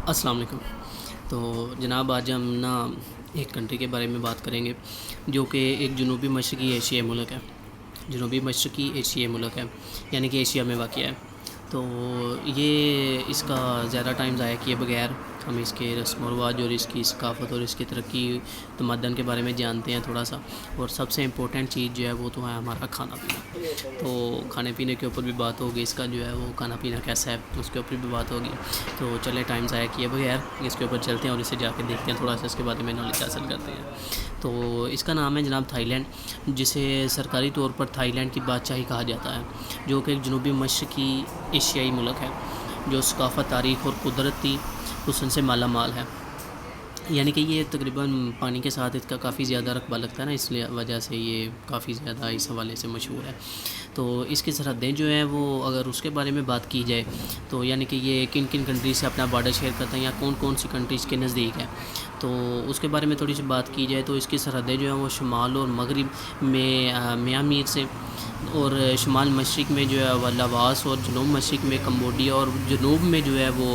السلام علیکم۔ تو جناب آج ہم ایک کنٹری کے بارے میں بات کریں گے جو کہ ایک جنوبی مشرقی ایشیائی ملک ہے، جنوبی مشرقی ایشیائی ملک ہے، یعنی کہ ایشیا میں واقع ہے۔ تو یہ اس کا زیادہ ٹائم ضائع کیے بغیر ہم اس کے رسم و رواج اور اس کی ثقافت اور اس کی ترقی تمدن کے بارے میں جانتے ہیں تھوڑا سا، اور سب سے امپورٹنٹ چیز جو ہے وہ تو ہے ہمارا کھانا پینا۔ تو کھانے پینے کے اوپر بھی بات ہوگی، اس کا جو ہے وہ کھانا پینا کیسا ہے اس کے اوپر بھی بات ہوگی۔ تو چلے ٹائم ضائع کیے بغیر اس کے اوپر چلتے ہیں اور اسے جا کے دیکھتے ہیں، تھوڑا سا اس کے بارے میں نالج حاصل کرتے ہیں۔ تو اس کا نام ہے جناب تھائی لینڈ، جسے سرکاری طور پر تھائی لینڈ کی بادشاہی کہا جاتا ہے، جو کہ ایک جنوبی مشرقی ایشیائی ملک ہے جو ثقافت، تاریخ اور قدرتی حسن سے مالا مال ہے۔ یعنی کہ یہ تقریباً پانی کے ساتھ اس کا کافی زیادہ رقبہ لگتا ہے نا، اس لیے وجہ سے یہ کافی زیادہ اس حوالے سے مشہور ہے۔ تو اس کی سرحدیں جو ہیں وہ اگر اس کے بارے میں بات کی جائے تو یعنی کہ یہ کن کن کنٹریز سے اپنا بارڈر شیئر کرتا ہے یا کون کون سی کنٹریز کے نزدیک ہے، تو اس کے بارے میں تھوڑی سی بات کی جائے تو اس کی سرحدیں جو ہیں وہ شمال اور مغرب میں میانمار سے، اور شمال مشرق میں جو ہے وہ لاواس، اور جنوب مشرق میں کمبوڈیا، اور جنوب میں جو ہے وہ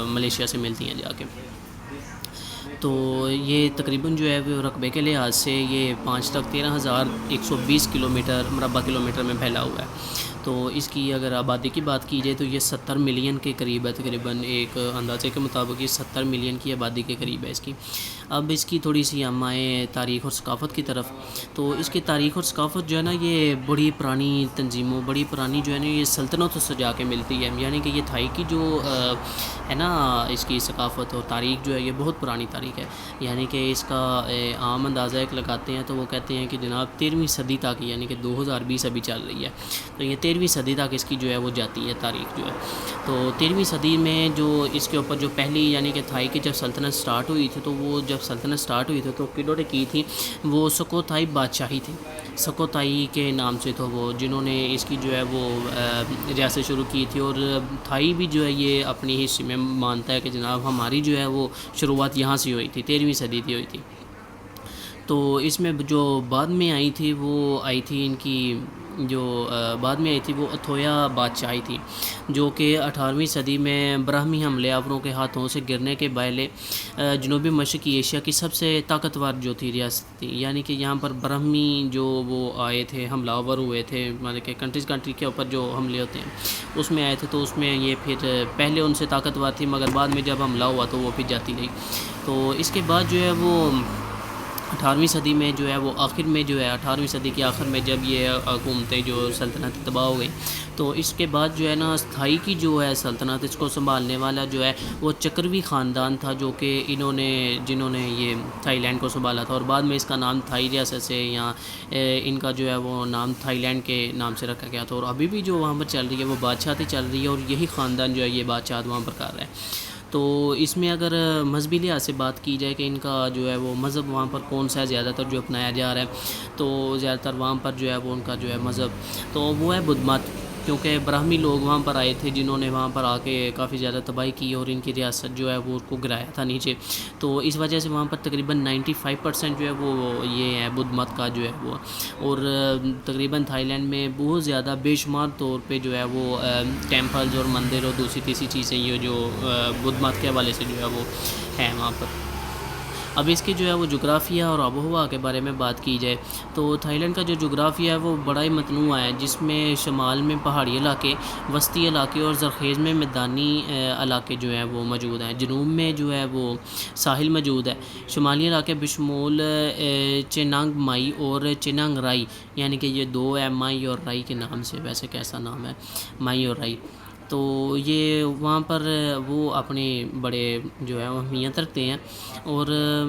ملیشیا سے ملتی ہیں جا کے۔ تو یہ تقریباً جو ہے وہ رقبے کے لحاظ سے یہ 5,13,120 مربع کلومیٹر میں پھیلا ہوا ہے۔ تو اس کی اگر آبادی کی بات کی جائے تو یہ 70 ملین کے قریب ہے، تقریباً ایک اندازے کے مطابق یہ 70 ملین کی آبادی کے قریب ہے اس کی۔ اب اس کی تھوڑی سی ہم آئیں تاریخ اور ثقافت کی طرف، تو اس کی تاریخ اور ثقافت جو ہے نا یہ بڑی پرانی تنظیموں، بڑی پرانی جو ہے نا یہ سلطنتوں سے جا کے ملتی ہے۔ یعنی کہ یہ تھائی کی جو ہے نا اس کی ثقافت اور تاریخ جو ہے یہ بہت پرانی تاریخ ہے۔ یعنی کہ اس کا عام اندازہ ایک لگاتے ہیں تو وہ کہتے ہیں کہ جناب 13ویں صدی تک، یعنی کہ 2020 ابھی چل رہی ہے، تو یہ 13ویں صدی تک اس کی جو ہے وہ جاتی ہے تاریخ جو ہے۔ تو 13ویں صدی میں جو اس کے اوپر جو پہلی یعنی کہ تھائی کی جب سلطنت سٹارٹ ہوئی تھی، تو وہ جب سلطنت سٹارٹ ہوئی تھی تو کنہوں نے کی تھی، وہ سکوتھائی بادشاہی تھی، سکوتھائی کے نام سے تھا وہ، جنہوں نے اس کی جو ہے وہ ریاست شروع کی تھی۔ اور تھائی بھی جو ہے یہ اپنی ہسٹری میں مانتا ہے کہ جناب ہماری جو ہے وہ شروعات یہاں سے ہوئی تھی، 13ویں صدی تھی ہوئی تھی۔ تو اس میں جو بعد میں آئی تھی وہ آئی تھی ان کی جو بعد میں آئی تھی وہ اتھویا بادشاہی تھی، جو کہ 18ویں صدی میں برہمی حملے آوروں کے ہاتھوں سے گرنے کے باعث جنوبی مشرقی ایشیا کی سب سے طاقتور جو تھی ریاست تھی۔ یعنی کہ یہاں پر برہمی جو وہ آئے تھے، حملہ آور ہوئے تھے، مطلب کہ کنٹری کے اوپر جو حملے ہوتے ہیں اس میں آئے تھے، تو اس میں یہ پھر پہلے ان سے طاقتور تھی، مگر بعد میں جب حملہ ہوا تو وہ پھر جاتی رہی۔ تو اس کے بعد جو ہے وہ 18ویں صدی میں جو ہے وہ آخر میں جو ہے 18ویں صدی کے آخر میں جب یہ حکومتیں جو سلطنت تباہ ہو گئی، تو اس کے بعد جو ہے نا تھائی کی جو ہے سلطنت، اس کو سنبھالنے والا جو ہے وہ چکروی خاندان تھا، جو کہ جنہوں نے یہ تھائی لینڈ کو سنبھالا تھا، اور بعد میں اس کا نام تھائی ریاست سے یا ان کا جو ہے وہ نام تھائی لینڈ کے نام سے رکھا گیا تھا۔ اور ابھی بھی جو وہاں پر چل رہی ہے وہ بادشاہتی چل رہی ہے، اور یہی خاندان جو ہے یہ بادشاہت وہاں پر کر رہا ہے۔ تو اس میں اگر مذہبی لحاظ سے بات کی جائے کہ ان کا جو ہے وہ مذہب وہاں پر کون سا ہے زیادہ تر جو اپنایا جا رہا ہے، تو زیادہ تر وہاں پر جو ہے وہ ان کا جو ہے مذہب تو وہ ہے بدھ مت، کیونکہ براہمی لوگ وہاں پر آئے تھے جنہوں نے وہاں پر آ کے کافی زیادہ تباہی کی اور ان کی ریاست جو ہے وہ کو گرایا تھا نیچے۔ تو اس وجہ سے وہاں پر تقریباً 95% جو ہے وہ یہ ہے بدھ مت کا جو ہے وہ، اور تقریباً تھائی لینڈ میں بہت زیادہ بے شمار طور پہ جو ہے وہ ٹیمپلز اور مندر اور دوسری تیسری چیزیں یہ جو بدھ مت کے حوالے سے جو ہے وہ ہیں وہاں پر۔ اب اس کی جو ہے وہ جغرافیہ اور آب و ہوا کے بارے میں بات کی جائے تو تھائی لینڈ کا جو جغرافیہ ہے وہ بڑا ہی متنوع ہے، جس میں شمال میں پہاڑی علاقے، وسطی علاقے اور زرخیز میں میدانی علاقے جو ہیں وہ موجود ہیں۔ جنوب میں جو ہے وہ ساحل موجود ہے۔ شمالی علاقے بشمول چینانگ مائی اور چینانگ رائی، یعنی کہ یہ دو ہے مائی اور رائی کے نام سے، ویسے کیسا نام ہے مائی اور رائی، تو یہ وہاں پر وہ اپنی بڑے جو ہے اہمیت رکھتے ہیں، اور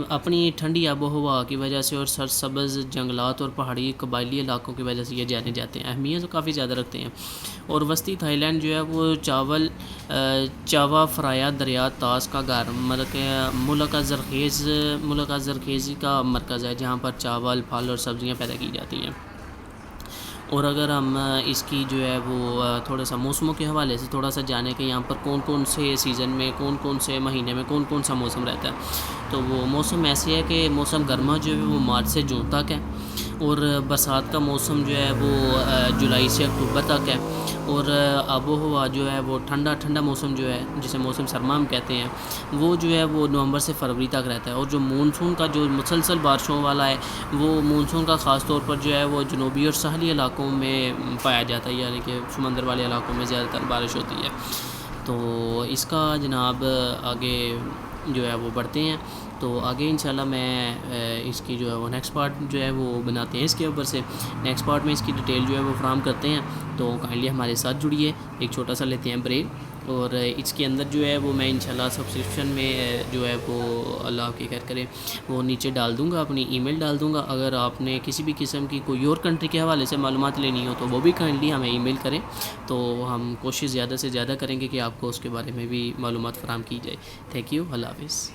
اپنی ٹھنڈی آب و ہوا کی وجہ سے اور سرسبز جنگلات اور پہاڑی قبائلی علاقوں کی وجہ سے یہ جانے جاتے ہیں، اہمیت تو کافی زیادہ رکھتے ہیں۔ اور وسطی تھائی لینڈ جو ہے وہ چاوا فرایا دریا تاس کا گھر، مطلب کہ ملکہ زرخیزی کا مرکز ہے، جہاں پر چاول، پھل اور سبزیاں پیدا کی جاتی ہیں۔ اور اگر ہم اس کی جو ہے وہ تھوڑا سا موسموں کے حوالے سے تھوڑا سا جانیں کہ یہاں پر کون کون سے سیزن میں کون کون سے مہینے میں کون کون سا موسم رہتا ہے، تو وہ موسم ایسے ہے کہ موسم گرما جو ہے وہ مارچ سے جون تک ہے، اور برسات کا موسم جو ہے وہ جولائی سے اکتوبر تک ہے، اور آب و ہوا جو ہے وہ ٹھنڈا موسم جو ہے جسے موسم سرما ہم کہتے ہیں، وہ جو ہے وہ نومبر سے فروری تک رہتا ہے۔ اور جو مونسون کا جو مسلسل بارشوں والا ہے، وہ مونسون کا خاص طور پر جو ہے وہ جنوبی اور ساحلی علاقوں میں پایا جاتا ہے، یعنی کہ سمندر والے علاقوں میں زیادہ تر بارش ہوتی ہے۔ تو اس کا جناب آگے جو ہے وہ بڑھتے ہیں، تو آگے انشاءاللہ میں اس کی جو ہے وہ نیکسٹ پارٹ جو ہے وہ بناتے ہیں، اس کے اوپر سے نیکسٹ پارٹ میں اس کی ڈیٹیل جو ہے وہ فراہم کرتے ہیں۔ تو کائنڈلی ہمارے ساتھ جڑیے، ایک چھوٹا سا لیتے ہیں بریک، اور اس کے اندر جو ہے وہ میں انشاءاللہ سبسکرپشن میں جو ہے وہ اللہ کی خیر کرے وہ نیچے ڈال دوں گا، اپنی ای میل ڈال دوں گا۔ اگر آپ نے کسی بھی قسم کی کوئی اور کنٹری کے حوالے سے معلومات لینی ہو تو وہ بھی کائنڈلی ہمیں ای میل کریں، تو ہم کوشش زیادہ سے زیادہ کریں گے کہ آپ کو اس کے بارے میں بھی معلومات فراہم کی جائے۔ تھینک یو، اللہ حافظ۔